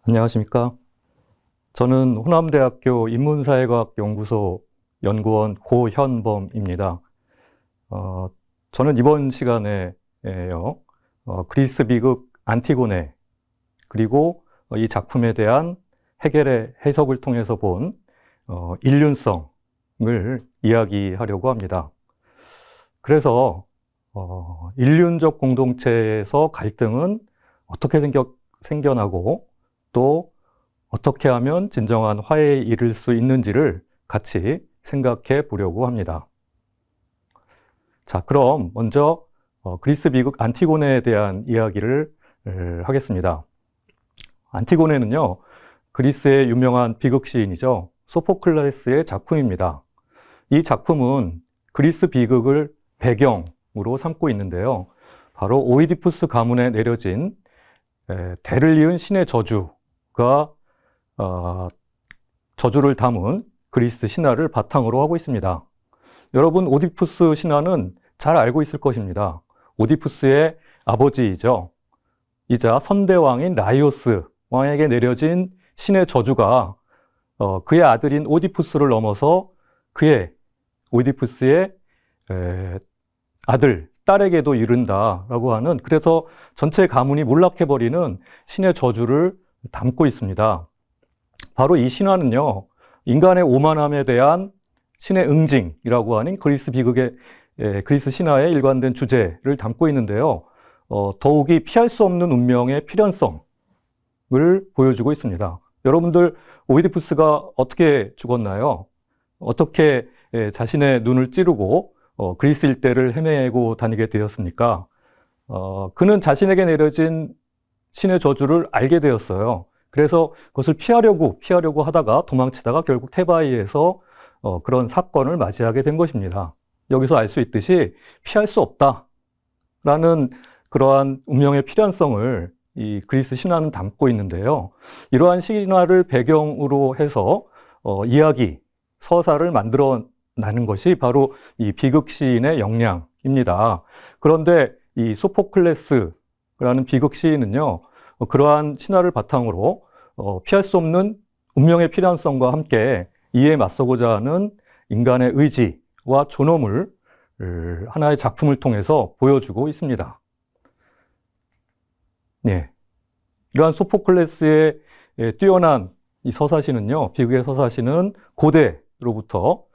안녕하십니까. 저는 호남대학교 인문사회과학연구소 연구원 고현범입니다. 저는 이번 시간에요, 그리스 비극 안티고네, 그리고 이 작품에 대한 해겔의 해석을 통해서 본 인륜성을 이야기하려고 합니다. 그래서 인륜적 공동체에서 갈등은 어떻게 생겨나고 또 어떻게 하면 진정한 화해에 이를 수 있는지를 같이 생각해 보려고 합니다. 자, 그럼 먼저 그리스 비극 안티고네에 대한 이야기를 하겠습니다. 안티고네는요, 그리스의 유명한 비극 시인이죠. 소포클레스의 작품입니다. 이 작품은 그리스 비극을 배경으로 삼고 있는데요. 바로 오이디푸스 가문에 내려진 대를 이은 신의 저주가 저주를 담은 그리스 신화를 바탕으로 하고 있습니다. 여러분, 오디푸스 신화는 잘 알고 있을 것입니다. 오디푸스의 아버지이죠. 이자 선대왕인 라이오스 왕에게 내려진 신의 저주가 그의 아들인 오디푸스를 넘어서 오이디푸스의 아들, 딸에게도 이른다라고 하는, 그래서 전체 가문이 몰락해버리는 신의 저주를 담고 있습니다. 바로 이 신화는요, 인간의 오만함에 대한 신의 응징이라고 하는 그리스 비극의 그리스 신화의 일관된 주제를 담고 있는데요. 더욱이 피할 수 없는 운명의 필연성을 보여주고 있습니다. 여러분들, 오이디푸스가 어떻게 죽었나요? 어떻게 자신의 눈을 찌르고 그리스 일대를 헤매고 다니게 되었습니까? 그는 자신에게 내려진 신의 저주를 알게 되었어요. 그래서 그것을 피하려고 하다가 도망치다가 결국 테바이에서 그런 사건을 맞이하게 된 것입니다. 여기서 알 수 있듯이 피할 수 없다라는 그러한 운명의 필연성을 이 그리스 신화는 담고 있는데요. 이러한 신화를 배경으로 해서 이야기, 서사를 만들어내는 것이 바로 이 비극 시인의 역량입니다. 그런데 이 소포클레스라는 비극 시인은요, 그러한 신화를 바탕으로 피할 수 없는 운명의 필연성과 함께 이에 맞서고자 하는 인간의 의지와 존엄을 하나의 작품을 통해서 보여주고 있습니다. 네. 이러한 소포클레스의 뛰어난 이 서사시는요, 비극의 서사시는 고대로부터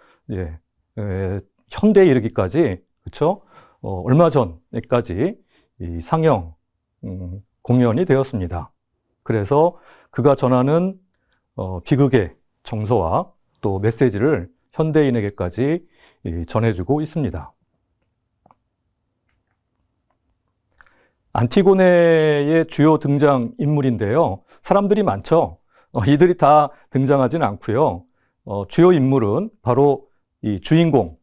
현대에 이르기까지, 그렇죠? 얼마 전에까지 이 상영 공연이 되었습니다. 그래서 그가 전하는 비극의 정서와 또 메시지를 현대인에게까지 전해주고 있습니다. 안티고네의 주요 등장 인물인데요. 사람들이 많죠. 이들이 다 등장하진 않고요. 주요 인물은 바로 이 주인공,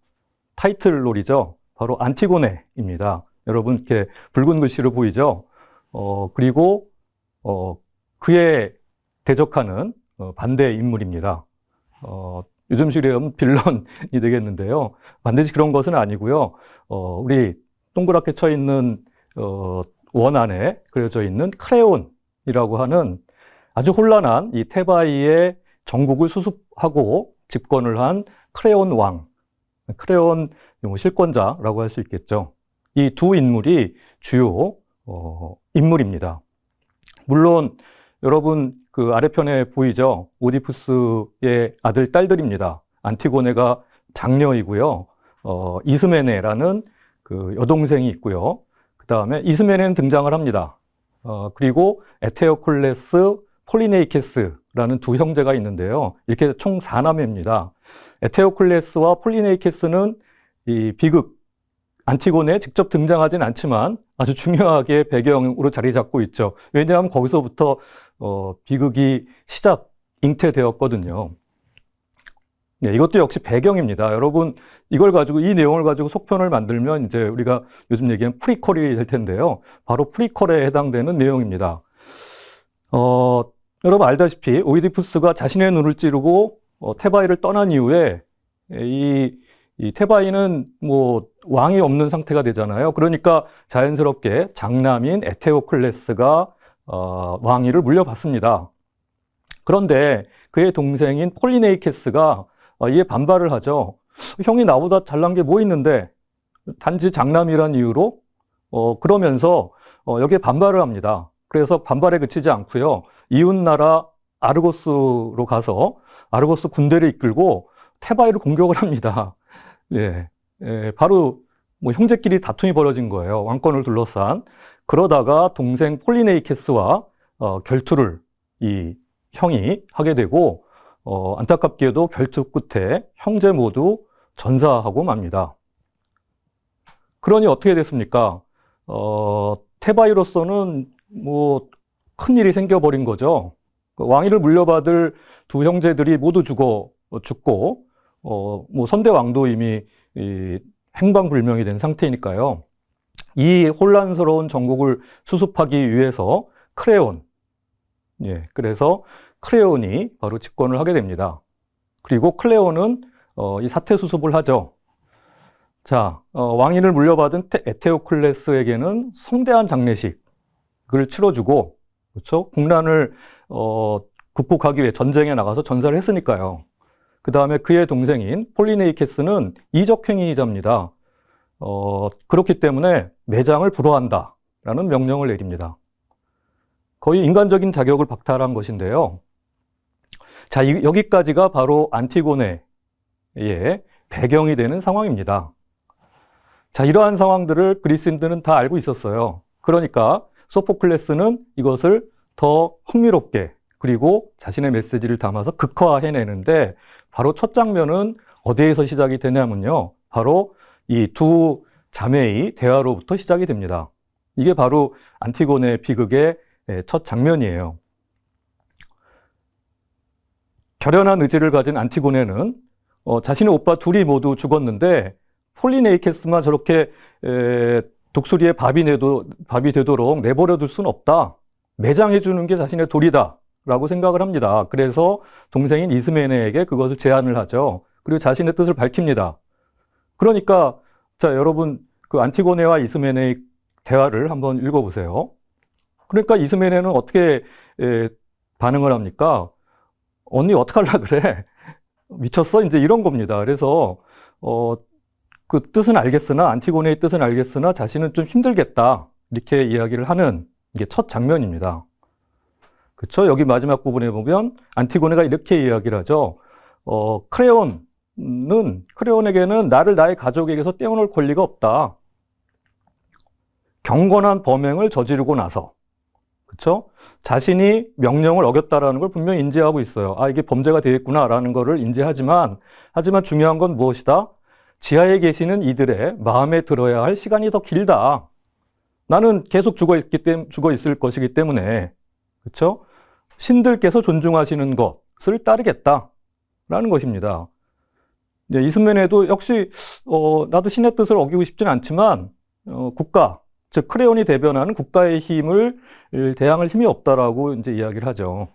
타이틀롤이죠. 바로 안티고네입니다. 여러분, 이렇게 붉은 글씨로 보이죠? 그리고 그에 대적하는 반대 인물입니다. 요즘식으로 하면 빌런이 되겠는데요. 반드시 그런 것은 아니고요. 우리 동그랗게 쳐 있는 원 안에 그려져 있는 크레온이라고 하는 아주 혼란한 이 테바이의 정국을 수습하고 집권을 한 크레온 왕, 크레온 실권자라고 할 수 있겠죠. 이 두 인물이 주요 인물입니다. 물론 여러분, 그 아래편에 보이죠? 오디푸스의 아들, 딸들입니다. 안티고네가 장녀이고요. 이스메네라는 그 여동생이 있고요. 그 다음에 이스메네는 등장을 합니다. 그리고 에테오클레스, 폴리네이케스라는 두 형제가 있는데요. 이렇게 총 4남매입니다. 에테오클레스와 폴리네이케스는 이 비극 안티고네에 직접 등장하진 않지만 아주 중요하게 배경으로 자리 잡고 있죠. 왜냐하면 거기서부터 비극이 잉태되었거든요. 네, 이것도 역시 배경입니다. 여러분, 이 내용을 가지고 속편을 만들면 이제 우리가 요즘 얘기하는 프리퀄이 될 텐데요. 바로 프리퀄에 해당되는 내용입니다. 여러분 알다시피 오이디푸스가 자신의 눈을 찌르고 테바이를 떠난 이후에 이 테바이는 뭐 왕이 없는 상태가 되잖아요. 그러니까 자연스럽게 장남인 에테오클레스가 왕위를 물려받습니다. 그런데 그의 동생인 폴리네이케스가 이에 반발을 하죠. 형이 나보다 잘난 게 뭐 있는데 단지 장남이란 이유로 그러면서 여기에 반발을 합니다. 그래서 반발에 그치지 않고요. 이웃나라 아르고스로 가서 아르고스 군대를 이끌고 테바이를 공격을 합니다. 예, 바로 뭐 형제끼리 다툼이 벌어진 거예요. 왕권을 둘러싼. 그러다가 동생 폴리네이케스와 결투를 이 형이 하게 되고 안타깝게도 결투 끝에 형제 모두 전사하고 맙니다. 그러니 어떻게 됐습니까? 테바이로서는 뭐 큰일이 생겨버린 거죠. 왕위를 물려받을 두 형제들이 모두 죽고 뭐 선대왕도 이미 행방불명이 된 상태니까요. 이 혼란스러운 정국을 수습하기 위해서 크레온, 그래서 크레온이 바로 집권을 하게 됩니다. 그리고 클레온은 이 사태 수습을 하죠. 자, 왕위를 물려받은 에테오클레스에게는 성대한 장례식을 치러주고, 그렇죠? 국난을 극복하기 위해 전쟁에 나가서 전사를 했으니까요. 그 다음에 그의 동생인 폴리네이케스는 이적행위자입니다. 그렇기 때문에 매장을 불허한다라는 명령을 내립니다. 거의 인간적인 자격을 박탈한 것인데요. 자, 여기까지가 바로 안티고네의 배경이 되는 상황입니다. 자, 이러한 상황들을 그리스인들은 다 알고 있었어요. 그러니까 소포클레스는 이것을 더 흥미롭게 그리고 자신의 메시지를 담아서 극화해내는데 바로 첫 장면은 어디에서 시작이 되냐면요. 바로 이 두 자매의 대화로부터 시작이 됩니다. 이게 바로 안티고네 비극의 첫 장면이에요. 결연한 의지를 가진 안티고네는 자신의 오빠 둘이 모두 죽었는데 폴리네이케스만 저렇게 독수리에 밥이 되도록 내버려둘 수는 없다. 매장해주는 게 자신의 도리다 라고 생각을 합니다. 그래서 동생인 이스메네에게 그것을 제안을 하죠. 그리고 자신의 뜻을 밝힙니다. 그러니까 자, 여러분 그 안티고네와 이스메네의 대화를 한번 읽어보세요. 그러니까 이스메네는 어떻게 반응을 합니까? 언니 어떡하려고 그래? 미쳤어? 이제 이런 겁니다. 그래서 그 뜻은 알겠으나 안티고네의 뜻은 알겠으나 자신은 좀 힘들겠다. 이렇게 이야기를 하는 이게 첫 장면입니다. 그렇죠? 여기 마지막 부분에 보면 안티고네가 이렇게 이야기를 하죠. 크레온에게는 나를 나의 가족에게서 떼어놓을 권리가 없다. 경건한 범행을 저지르고 나서, 그렇죠? 자신이 명령을 어겼다라는 걸 분명히 인지하고 있어요. 아, 이게 범죄가 되겠구나라는 거를 인지하지만, 중요한 건 무엇이다? 지하에 계시는 이들의 마음에 들어야 할 시간이 더 길다. 나는 계속 죽어 있을 것이기 때문에, 그렇죠? 신들께서 존중하시는 것을 따르겠다라는 것입니다. 이스메네도 역시 나도 신의 뜻을 어기고 싶지는 않지만 국가, 즉 크레온이 대변하는 국가의 힘을 대항할 힘이 없다라고 이제 이야기를 하죠.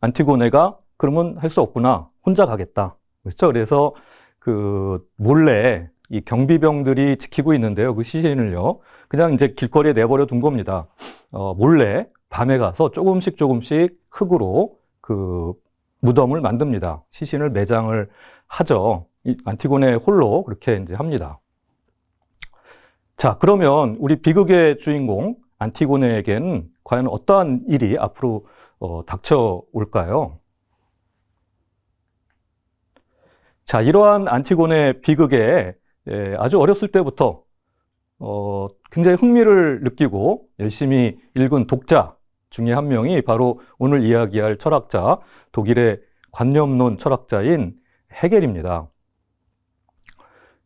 안티고네가 그러면 할 수 없구나, 혼자 가겠다. 그렇죠? 그래서 그 몰래 이 경비병들이 지키고 있는데요, 그 시신을요, 그냥 이제 길거리에 내버려 둔 겁니다. 몰래 밤에 가서 조금씩 흙으로 그 무덤을 만듭니다. 시신을 매장을 하죠. 이 안티고네 홀로 그렇게 이제 합니다. 자, 그러면 우리 비극의 주인공 안티고네에겐 과연 어떠한 일이 앞으로 닥쳐올까요? 자, 이러한 안티고네 비극에 아주 어렸을 때부터 굉장히 흥미를 느끼고 열심히 읽은 독자 중에 한 명이 바로 오늘 이야기할 철학자, 독일의 관념론 철학자인 헤겔입니다.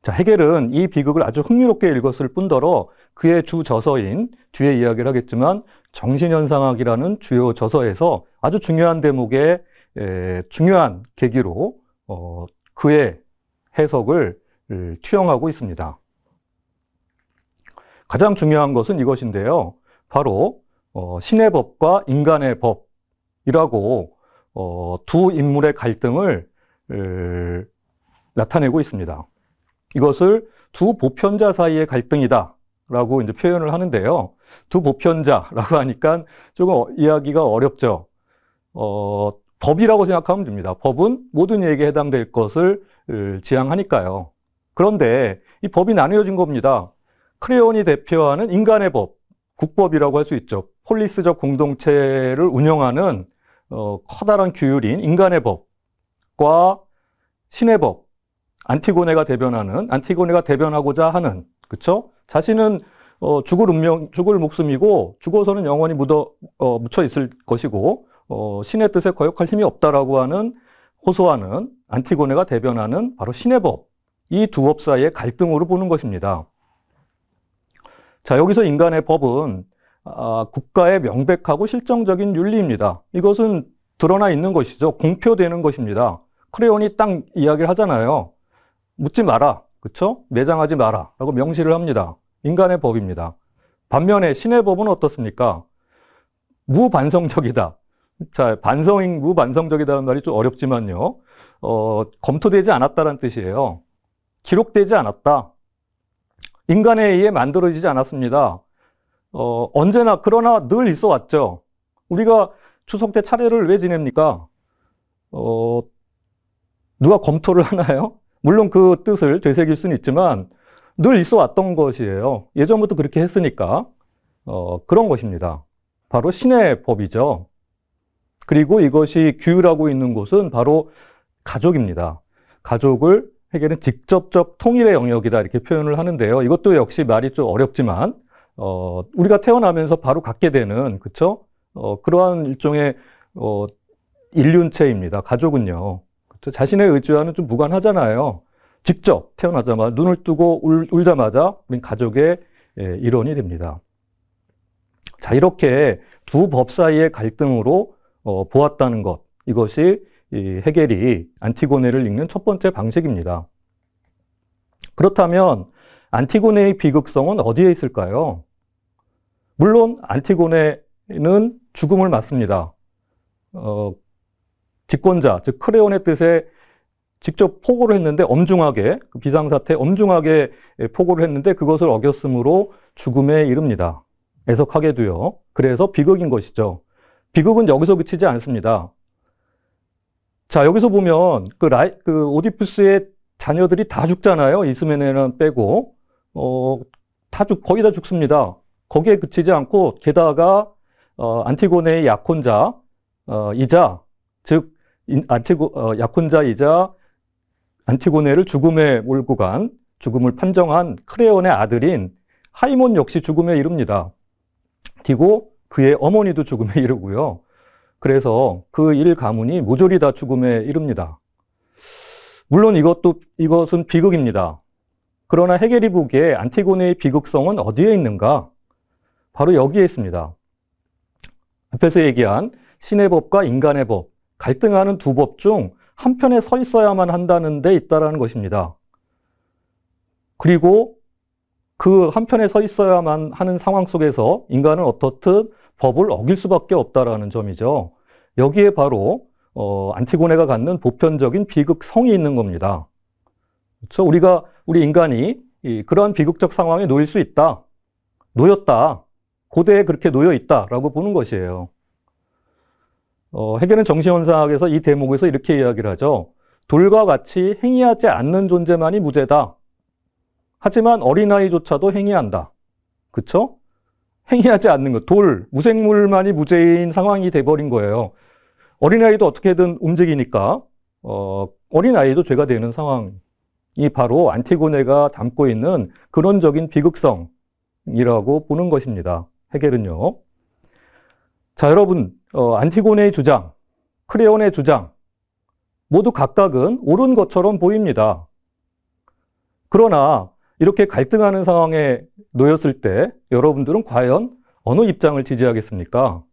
자, 헤겔은 이 비극을 아주 흥미롭게 읽었을 뿐더러 그의 주 저서인, 뒤에 이야기를 하겠지만 정신현상학이라는 주요 저서에서 아주 중요한 대목의 중요한 계기로 그의 해석을 투영하고 있습니다. 가장 중요한 것은 이것인데요. 바로 신의 법과 인간의 법이라고 두 인물의 갈등을 나타내고 있습니다. 이것을 두 보편자 사이의 갈등이다 라고 이제 표현을 하는데요. 두 보편자라고 하니까 조금 이야기가 어렵죠. 법이라고 생각하면 됩니다. 법은 모든 이에게 해당될 것을 지향하니까요. 그런데 이 법이 나뉘어진 겁니다. 크레온이 대표하는 인간의 법, 국법이라고 할 수 있죠. 폴리스적 공동체를 운영하는 커다란 규율인 인간의 법과 신의 법, 안티고네가 대변하고자 하는, 그쵸? 자신은 죽을 목숨이고 죽어서는 영원히 묻혀 있을 것이고 신의 뜻에 거역할 힘이 없다라고 호소하는 안티고네가 대변하는 바로 신의 법, 이 두 법 사이의 갈등으로 보는 것입니다. 자, 여기서 인간의 법은 국가의 명백하고 실정적인 윤리입니다. 이것은 드러나 있는 것이죠. 공표되는 것입니다. 크레온이 딱 이야기를 하잖아요. 묻지 마라, 그렇죠? 매장하지 마라 라고 명시를 합니다. 인간의 법입니다. 반면에 신의 법은 어떻습니까? 무반성적이다. 자, 무반성적이다는 말이 좀 어렵지만요. 검토되지 않았다는 뜻이에요. 기록되지 않았다. 인간에 의해 만들어지지 않았습니다. 언제나, 그러나 늘 있어 왔죠. 우리가 추석 때 차례를 왜 지냅니까? 누가 검토를 하나요? 물론 그 뜻을 되새길 수는 있지만 늘 있어 왔던 것이에요. 예전부터 그렇게 했으니까. 그런 것입니다. 바로 신의 법이죠. 그리고 이것이 규율하고 있는 곳은 바로 가족입니다. 가족을 해겔은 직접적 통일의 영역이다 이렇게 표현을 하는데요. 이것도 역시 말이 좀 어렵지만 우리가 태어나면서 바로 갖게 되는, 그렇죠? 그러한 일종의 일륜체입니다. 가족은요. 그렇죠? 자신의 의지와는 좀 무관하잖아요. 직접 태어나자마자 눈을 뜨고 울자마자 우린 가족의 일원이 됩니다. 자, 이렇게 두 법 사이의 갈등으로 보았다는 것, 이것이 헤겔이 안티고네를 읽는 첫 번째 방식입니다. 그렇다면 안티고네의 비극성은 어디에 있을까요? 물론 안티고네는 죽음을 맞습니다. 집권자, 즉 크레온의 뜻에 직접 포고를 했는데 엄중하게, 그 비상사태 엄중하게 포고를 했는데 그것을 어겼으므로 죽음에 이릅니다. 애석하게도요. 그래서 비극인 것이죠. 비극은 여기서 그치지 않습니다. 자, 여기서 보면 그 오디푸스의 자녀들이 다 죽잖아요. 이스메네는 빼고. 거의 다 죽습니다. 거기에 그치지 않고 게다가 안티고네의 약혼자 약혼자이자 안티고네를 죽음에 몰고 간, 죽음을 판정한 크레온의 아들인 하이몬 역시 죽음에 이릅니다. 그리고 그의 어머니도 죽음에 이르고요. 그래서 그 일 가문이 모조리 다 죽음에 이릅니다. 물론 이것은 비극입니다. 그러나 헤겔이 보기에 안티고네의 비극성은 어디에 있는가? 바로 여기에 있습니다. 앞에서 얘기한 신의 법과 인간의 법, 갈등하는 두 법 중 한편에 서 있어야만 한다는 데 있다는 것입니다. 그리고 그 한편에 서 있어야만 하는 상황 속에서 인간은 어떻든 법을 어길 수밖에 없다라는 점이죠. 여기에 바로 안티고네가 갖는 보편적인 비극성이 있는 겁니다. 그렇죠? 우리 인간이 그러한 비극적 상황에 놓일 수 있다. 놓였다. 고대에 그렇게 놓여 있다라고 보는 것이에요. 헤겔은 정신현상학에서 이 대목에서 이렇게 이야기를 하죠. 돌과 같이 행위하지 않는 존재만이 무죄다. 하지만 어린아이조차도 행위한다. 그렇죠? 행위하지 않는 것, 무생물만이 무죄인 상황이 돼버린 거예요. 어린아이도 어떻게든 움직이니까 어린아이도 죄가 되는 상황이 바로 안티고네가 담고 있는 근원적인 비극성이라고 보는 것입니다. 헤겔은요. 자, 여러분, 안티고네의 주장, 크레온의 주장 모두 각각은 옳은 것처럼 보입니다. 그러나 이렇게 갈등하는 상황에 놓였을 때 여러분들은 과연 어느 입장을 지지하겠습니까?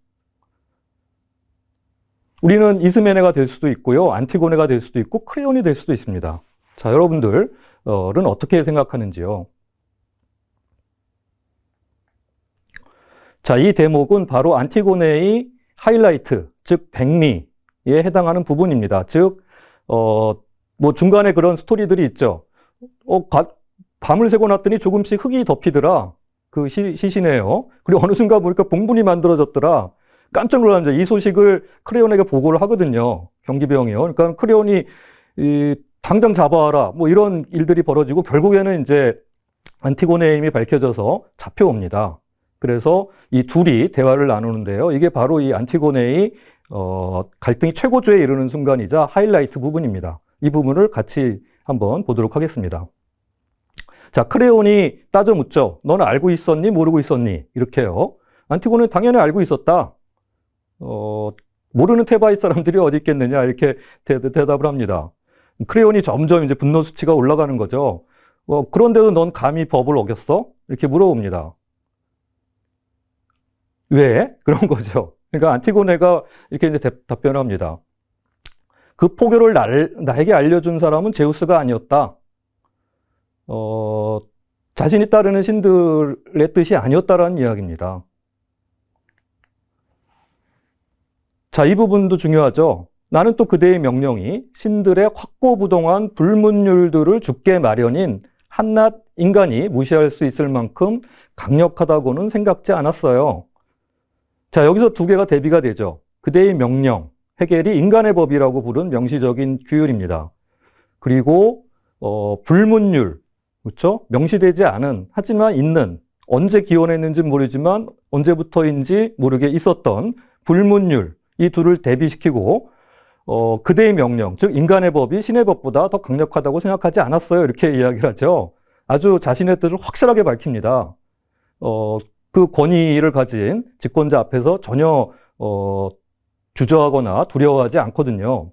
우리는 이스메네가 될 수도 있고요. 안티고네가 될 수도 있고 크레온이 될 수도 있습니다. 자, 여러분들은 어떻게 생각하는지요? 자, 이 대목은 바로 안티고네의 하이라이트, 즉 백미에 해당하는 부분입니다. 즉 뭐 중간에 그런 스토리들이 있죠. 밤을 새고 났더니 조금씩 흙이 덮이더라. 그 시시네요. 그리고 어느 순간 보니까 봉분이 만들어졌더라. 깜짝 놀랍니다. 이 소식을 크레온에게 보고를 하거든요. 경비병이요. 그러니까 크레온이 당장 잡아와라. 뭐 이런 일들이 벌어지고 결국에는 이제 안티고네의 힘이 밝혀져서 잡혀옵니다. 그래서 이 둘이 대화를 나누는데요. 이게 바로 이 안티고네의 갈등이 최고조에 이르는 순간이자 하이라이트 부분입니다. 이 부분을 같이 한번 보도록 하겠습니다. 자, 크레온이 따져 묻죠. 너는 알고 있었니? 모르고 있었니? 이렇게요. 안티고네는 당연히 알고 있었다. 모르는 테바이 사람들이 어디 있겠느냐? 이렇게 대답을 합니다. 크레온이 점점 이제 분노 수치가 올라가는 거죠. 그런데도 넌 감히 법을 어겼어? 이렇게 물어봅니다. 왜? 그런 거죠. 그러니까 안티고네가 이렇게 이제 답변합니다. 그 포교를 나에게 알려준 사람은 제우스가 아니었다. 자신이 따르는 신들의 뜻이 아니었다라는 이야기입니다. 자, 이 부분도 중요하죠. 나는 또 그대의 명령이 신들의 확고부동한 불문율들을 죽게 마련인 한낱 인간이 무시할 수 있을 만큼 강력하다고는 생각지 않았어요. 자, 여기서 두 개가 대비가 되죠. 그대의 명령, 헤겔이 인간의 법이라고 부른 명시적인 규율입니다. 그리고 불문율, 그렇죠? 명시되지 않은, 하지만 있는, 언제 기원했는지 모르지만 언제부터인지 모르게 있었던 불문율, 이 둘을 대비시키고 그대의 명령, 즉 인간의 법이 신의 법보다 더 강력하다고 생각하지 않았어요. 이렇게 이야기를 하죠. 아주 자신의 뜻을 확실하게 밝힙니다. 그 권위를 가진 집권자 앞에서 전혀 주저하거나 두려워하지 않거든요.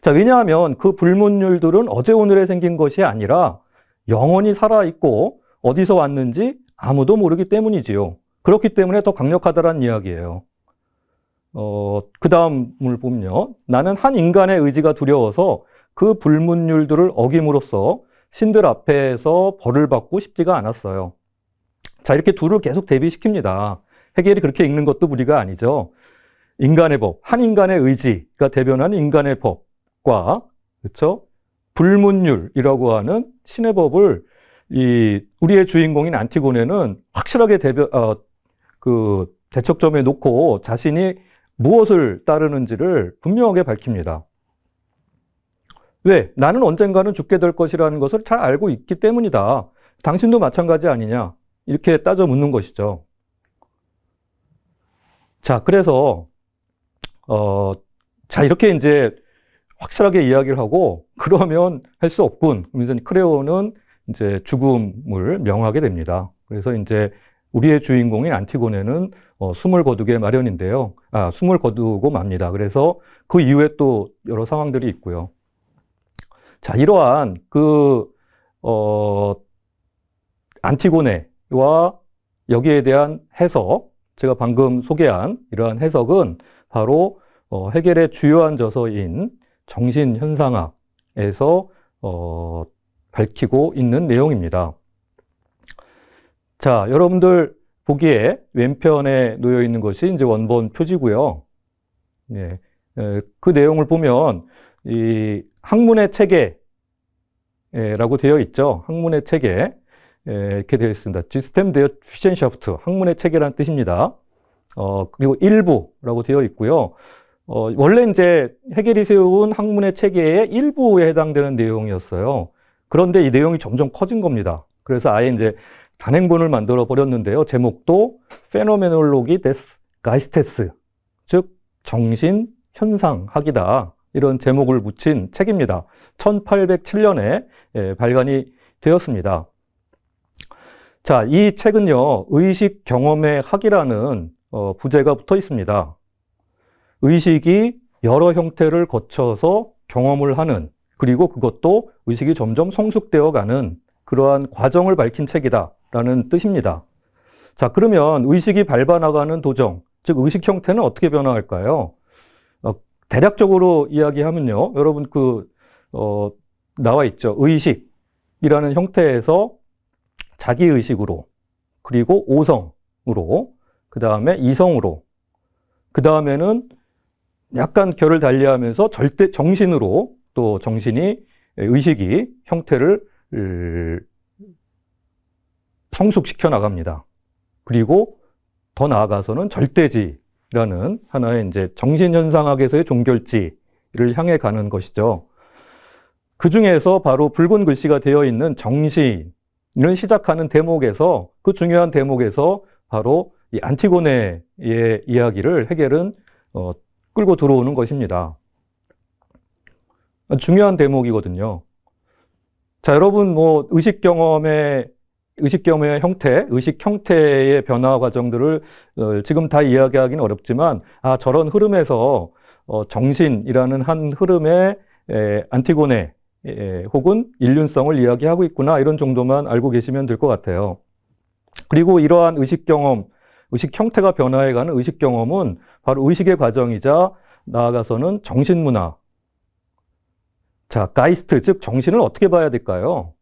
자, 왜냐하면 그 불문율들은 어제 오늘에 생긴 것이 아니라 영원히 살아있고 어디서 왔는지 아무도 모르기 때문이지요. 그렇기 때문에 더 강력하다라는 이야기예요. 그 다음을 보면요. 나는 한 인간의 의지가 두려워서 그 불문율들을 어김으로써 신들 앞에서 벌을 받고 싶지가 않았어요. 자, 이렇게 둘을 계속 대비시킵니다. 헤겔이 그렇게 읽는 것도 무리가 아니죠. 인간의 법, 한 인간의 의지가 대변하는 인간의 법과, 그렇죠? 불문율이라고 하는 신의 법을 우리의 주인공인 안티고네는 확실하게 대척점에 놓고 자신이 무엇을 따르는지를 분명하게 밝힙니다. 왜? 나는 언젠가는 죽게 될 것이라는 것을 잘 알고 있기 때문이다. 당신도 마찬가지 아니냐? 이렇게 따져 묻는 것이죠. 자, 그래서 이렇게 이제 확실하게 이야기를 하고 그러면 할 수 없군. 그래서 크레온은 이제 죽음을 명하게 됩니다. 그래서 이제 우리의 주인공인 안티고네는 숨을 거두게 마련인데요. 숨을 거두고 맙니다. 그래서 그 이후에 또 여러 상황들이 있고요. 자, 이러한 안티고네와 여기에 대한 해석, 제가 방금 소개한 이러한 해석은 바로 헤겔의 주요한 저서인 정신현상학에서 밝히고 있는 내용입니다. 자, 여러분들 보기에 왼편에 놓여 있는 것이 이제 원본 표지고요. 예, 그 내용을 보면 이 학문의 체계라고 되어 있죠. 학문의 체계 이렇게 되어 있습니다. System der Wissenschaft, 학문의 체계라는 뜻입니다. 그리고 일부라고 되어 있고요. 원래 이제 헤겔이 세운 학문의 체계의 일부에 해당되는 내용이었어요. 그런데 이 내용이 점점 커진 겁니다. 그래서 아예 이제 단행본을 만들어 버렸는데요. 제목도 Phänomenologie des Geistes, 즉 정신 현상학이다. 이런 제목을 붙인 책입니다. 1807년에 발간이 되었습니다. 자, 이 책은요, 의식 경험의 학이라는 부제가 붙어 있습니다. 의식이 여러 형태를 거쳐서 경험을 하는, 그리고 그것도 의식이 점점 성숙되어 가는 그러한 과정을 밝힌 책이다라는 뜻입니다. 자, 그러면 의식이 밟아나가는 도정, 즉 의식 형태는 어떻게 변화할까요? 대략적으로 이야기하면요, 여러분 나와 있죠. 의식이라는 형태에서 자기의식으로, 그리고 오성으로, 그 다음에 이성으로, 그 다음에는 약간 결을 달리하면서 절대 정신으로, 또 의식이 형태를 성숙시켜 나갑니다. 그리고 더 나아가서는 절대지, 정신이라는 하나의 이제 정신현상학에서의 종결지를 향해 가는 것이죠. 그 중에서 바로 붉은 글씨가 되어 있는 정신을 시작하는 대목에서, 그 중요한 대목에서 바로 이 안티고네의 이야기를 헤겔은 끌고 들어오는 것입니다. 중요한 대목이거든요. 자, 여러분 뭐 의식 경험의 형태, 의식 형태의 변화 과정들을 지금 다 이야기하기는 어렵지만, 저런 흐름에서 정신이라는 한 흐름의 안티고네 혹은 일륜성을 이야기하고 있구나, 이런 정도만 알고 계시면 될 것 같아요. 그리고 이러한 의식 경험, 의식 형태가 변화해가는 의식 경험은 바로 의식의 과정이자 나아가서는 정신문화. 자, 가이스트, 즉 정신을 어떻게 봐야 될까요?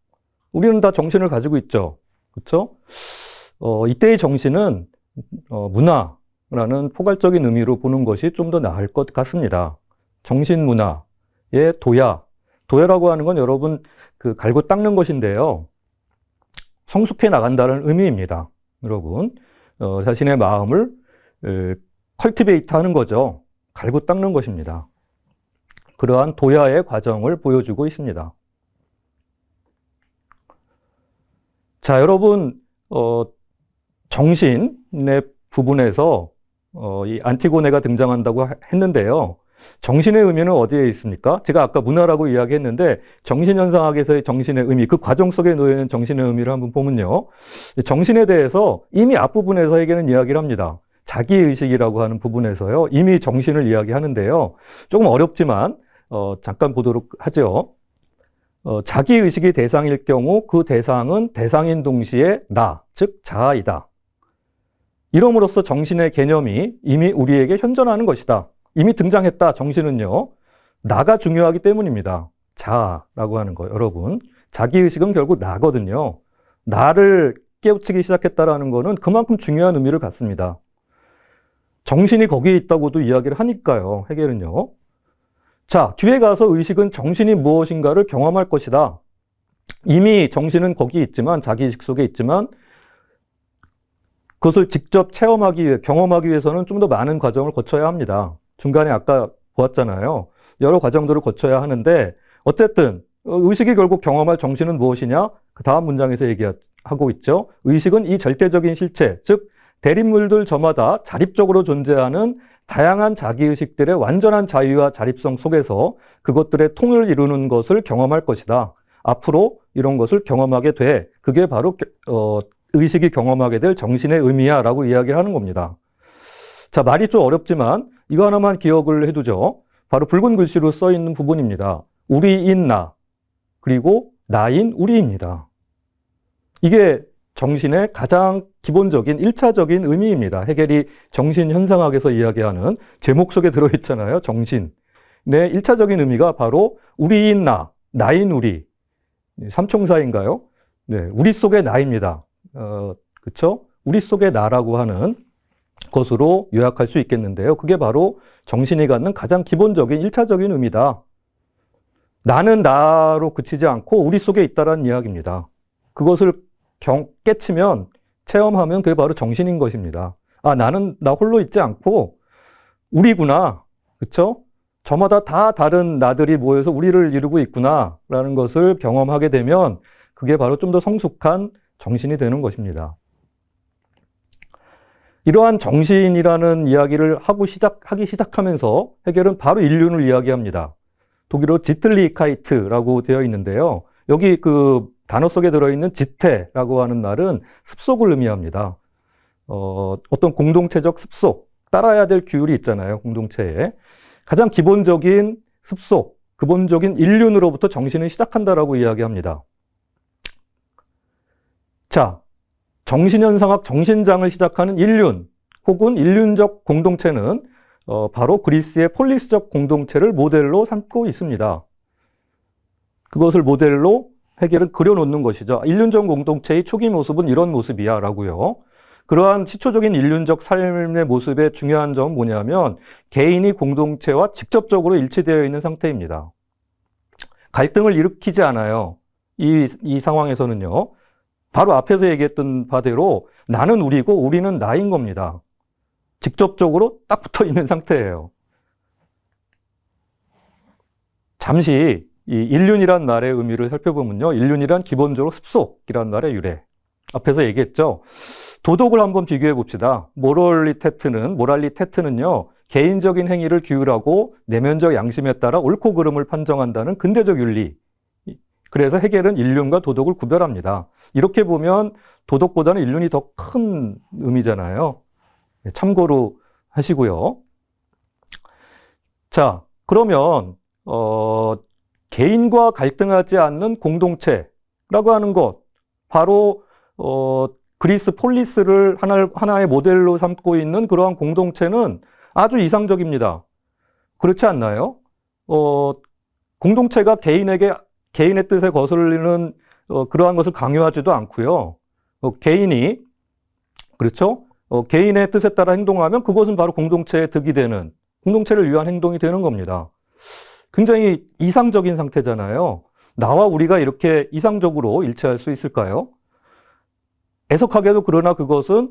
우리는 다 정신을 가지고 있죠. 그렇죠? 이때의 정신은 문화라는 포괄적인 의미로 보는 것이 좀 더 나을 것 같습니다. 정신문화의 도야라고 하는 건 여러분 그 갈고 닦는 것인데요. 성숙해 나간다는 의미입니다. 여러분 자신의 마음을 컬티베이트 하는 거죠. 갈고 닦는 것입니다. 그러한 도야의 과정을 보여주고 있습니다. 자, 여러분 정신의 부분에서 이 안티고네가 등장한다고 했는데요. 정신의 의미는 어디에 있습니까? 제가 아까 문화라고 이야기했는데 정신현상학에서의 정신의 의미, 그 과정 속에 놓여 있는 정신의 의미를 한번 보면요. 정신에 대해서 이미 앞부분에서 헤겔은 이야기를 합니다. 자기의식이라고 하는 부분에서요. 이미 정신을 이야기하는데요. 조금 어렵지만 잠깐 보도록 하죠. 자기의식이 대상일 경우 그 대상은 대상인 동시에 나, 즉 자아이다. 이름으로써 정신의 개념이 이미 우리에게 현존하는 것이다. 이미 등장했다. 정신은요. 나가 중요하기 때문입니다. 자아라고 하는 거. 여러분, 자기의식은 결국 나거든요. 나를 깨우치기 시작했다라는 거는 그만큼 중요한 의미를 갖습니다. 정신이 거기에 있다고도 이야기를 하니까요. 헤겔은요. 자, 뒤에 가서 의식은 정신이 무엇인가를 경험할 것이다. 이미 정신은 거기 있지만, 자기의식 속에 있지만 그것을 직접 체험하기 위해, 경험하기 위해서는 좀 더 많은 과정을 거쳐야 합니다. 중간에 아까 보았잖아요. 여러 과정들을 거쳐야 하는데 어쨌든 의식이 결국 경험할 정신은 무엇이냐? 그 다음 문장에서 얘기하고 있죠. 의식은 이 절대적인 실체, 즉 대립물들 저마다 자립적으로 존재하는 다양한 자기의식들의 완전한 자유와 자립성 속에서 그것들의 통을 이루는 것을 경험할 것이다. 앞으로 이런 것을 경험하게 돼. 그게 바로 의식이 경험하게 될 정신의 의미야 라고 이야기를 하는 겁니다. 자, 말이 좀 어렵지만 이거 하나만 기억을 해두죠. 바로 붉은 글씨로 써 있는 부분입니다. 우리인 나, 그리고 나인 우리입니다. 이게 정신의 가장 기본적인 1차적인 의미입니다. 헤겔이 정신현상학에서 이야기하는 제목 속에 들어있잖아요. 정신의 1차적인 의미가 바로 우리인 나, 나인 우리. 삼총사인가요? 네, 우리 속의 나입니다. 그렇죠? 우리 속의 나라고 하는 것으로 요약할 수 있겠는데요. 그게 바로 정신이 갖는 가장 기본적인 1차적인 의미다. 나는 나로 그치지 않고 우리 속에 있다라는 이야기입니다. 그것을 깨치면, 체험하면 그게 바로 정신인 것입니다. 나는 나 홀로 있지 않고 우리구나. 그렇죠? 저마다 다 다른 나들이 모여서 우리를 이루고 있구나 라는 것을 경험하게 되면 그게 바로 좀 더 성숙한 정신이 되는 것입니다. 이러한 정신이라는 이야기를 하기 시작하면서 헤겔은 바로 인륜을 이야기합니다. 독일어로 지틀리카이트라고 되어 있는데요. 여기 그 단어 속에 들어있는 지테라고 하는 말은 습속을 의미합니다. 어떤 공동체적 습속, 따라야 될 규율이 있잖아요. 공동체에. 가장 기본적인 습속, 기본적인 인륜으로부터 정신은 시작한다라고 이야기합니다. 자, 정신현상학 정신장을 시작하는 인륜 혹은 인륜적 공동체는 바로 그리스의 폴리스적 공동체를 모델로 삼고 있습니다. 그것을 모델로 헤겔은 그려놓는 것이죠. 인륜적 공동체의 초기 모습은 이런 모습이야 라고요. 그러한 시초적인 인륜적 삶의 모습의 중요한 점은 뭐냐면 개인이 공동체와 직접적으로 일치되어 있는 상태입니다. 갈등을 일으키지 않아요. 이 상황에서는요. 바로 앞에서 얘기했던 바대로 나는 우리고 우리는 나인 겁니다. 직접적으로 딱 붙어 있는 상태예요. 잠시 이 인륜이란 말의 의미를 살펴보면요. 인륜이란 기본적으로 습속이란 말의 유래. 앞에서 얘기했죠. 도덕을 한번 비교해 봅시다. 모랄리테트는요. 개인적인 행위를 규율하고 내면적 양심에 따라 옳고 그름을 판정한다는 근대적 윤리. 그래서 해겔은 인륜과 도덕을 구별합니다. 이렇게 보면 도덕보다는 인륜이 더 큰 의미잖아요. 참고로 하시고요. 자, 그러면 개인과 갈등하지 않는 공동체라고 하는 것, 바로 그리스 폴리스를 하나의 모델로 삼고 있는 그러한 공동체는 아주 이상적입니다. 그렇지 않나요? 공동체가 개인의 뜻에 거슬리는 그러한 것을 강요하지도 않고요. 개인이 그렇죠? 개인의 뜻에 따라 행동하면 그것은 바로 공동체의 득이 되는, 공동체를 위한 행동이 되는 겁니다. 굉장히 이상적인 상태잖아요. 나와 우리가 이렇게 이상적으로 일치할 수 있을까요? 애석하게도 그러나 그것은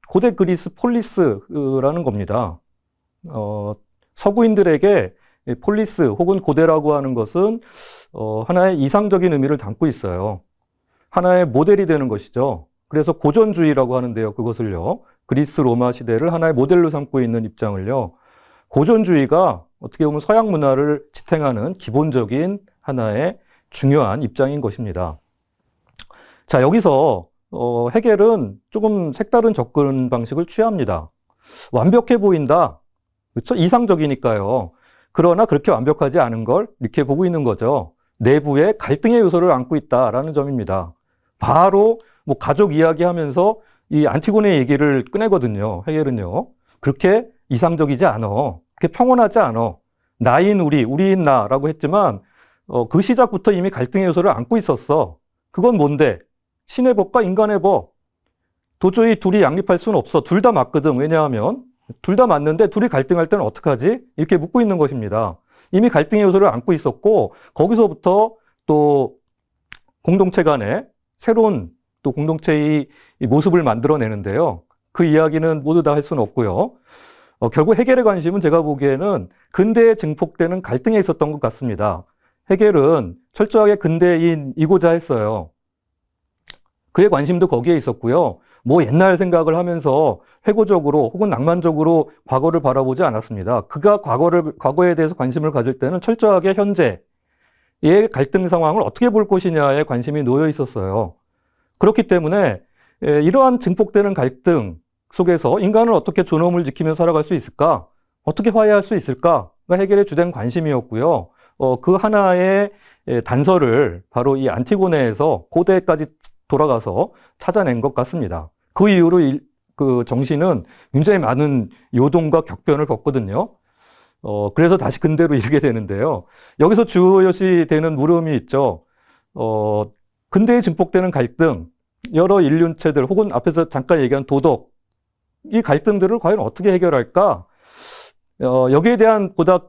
고대 그리스 폴리스라는 겁니다. 서구인들에게 폴리스 혹은 고대라고 하는 것은 하나의 이상적인 의미를 담고 있어요. 하나의 모델이 되는 것이죠. 그래서 고전주의라고 하는데요. 그것을요. 그리스 로마 시대를 하나의 모델로 삼고 있는 입장을요. 고전주의가 어떻게 보면 서양 문화를 지탱하는 기본적인 하나의 중요한 입장인 것입니다. 자, 여기서 해겔은 조금 색다른 접근 방식을 취합니다. 완벽해 보인다. 그렇죠? 이상적이니까요. 그러나 그렇게 완벽하지 않은 걸 이렇게 보고 있는 거죠. 내부에 갈등의 요소를 안고 있다라는 점입니다. 바로 뭐 가족 이야기하면서 이 안티고네 얘기를 꺼내거든요. 해겔은요. 그렇게 이상적이지 않아. 그렇게 평온하지 않아. 나인 우리인 나라고 했지만 그 시작부터 이미 갈등의 요소를 안고 있었어. 그건 뭔데? 신의 법과 인간의 법. 도저히 둘이 양립할 수는 없어. 둘 다 맞거든. 왜냐하면 둘 다 맞는데 둘이 갈등할 때는 어떡하지? 이렇게 묻고 있는 것입니다. 이미 갈등의 요소를 안고 있었고 거기서부터 또 공동체 간에 새로운 또 공동체의 모습을 만들어내는데요. 그 이야기는 모두 다 할 수는 없고요. 결국 해겔의 관심은 제가 보기에는 근대에 증폭되는 갈등에 있었던 것 같습니다. 해겔은 철저하게 근대인이고자 했어요. 그의 관심도 거기에 있었고요. 뭐 옛날 생각을 하면서 회고적으로 혹은 낭만적으로 과거를 바라보지 않았습니다. 그가 과거에 대해서 관심을 가질 때는 철저하게 현재의 갈등 상황을 어떻게 볼 것이냐에 관심이 놓여 있었어요. 그렇기 때문에 이러한 증폭되는 갈등 속에서 인간은 어떻게 존엄을 지키며 살아갈 수 있을까? 어떻게 화해할 수 있을까? 가 해겔의 주된 관심이었고요. 그 하나의 단서를 바로 이 안티고네에서 고대까지 돌아가서 찾아낸 것 같습니다. 그 이후로 그 정신은 굉장히 많은 요동과 격변을 겪거든요. 그래서 다시 근대로 이르게 되는데요. 여기서 주요시 되는 물음이 있죠. 근대에 증폭되는 갈등, 여러 인륜체들 혹은 앞에서 잠깐 얘기한 도덕, 이 갈등들을 과연 어떻게 해결할까? 여기에 대한 보다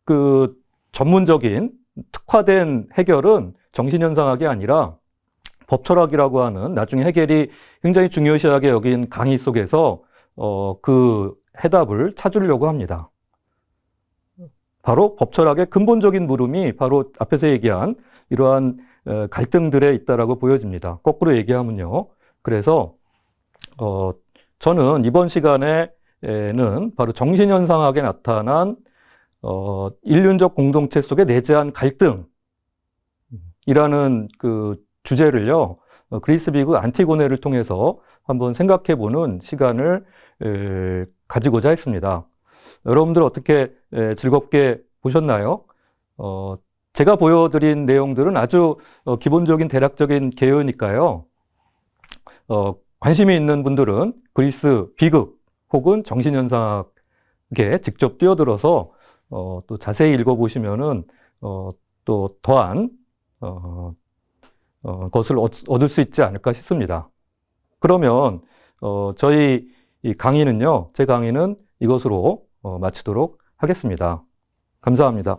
그 전문적인 특화된 해결은 정신현상학이 아니라 법철학이라고 하는 나중에 해겔이 굉장히 중요시하게 여긴 강의 속에서 그 해답을 찾으려고 합니다. 바로 법철학의 근본적인 물음이 바로 앞에서 얘기한 이러한 갈등들에 있다라고 보여집니다. 거꾸로 얘기하면요. 그래서 저는 이번 시간에는 바로 정신현상학에 나타난 인륜적 공동체 속에 내재한 갈등이라는 그 주제를요, 그리스 비극 안티고네를 통해서 한번 생각해 보는 시간을 가지고자 했습니다. 여러분들 어떻게 즐겁게 보셨나요? 제가 보여드린 내용들은 아주 기본적인 대략적인 개요니까요. 관심이 있는 분들은 그리스 비극 혹은 정신현상학에 직접 뛰어들어서 또 자세히 읽어보시면은 또 더한 것을 얻을 수 있지 않을까 싶습니다. 그러면 저희 이 강의는요, 제 강의는 이것으로 마치도록 하겠습니다. 감사합니다.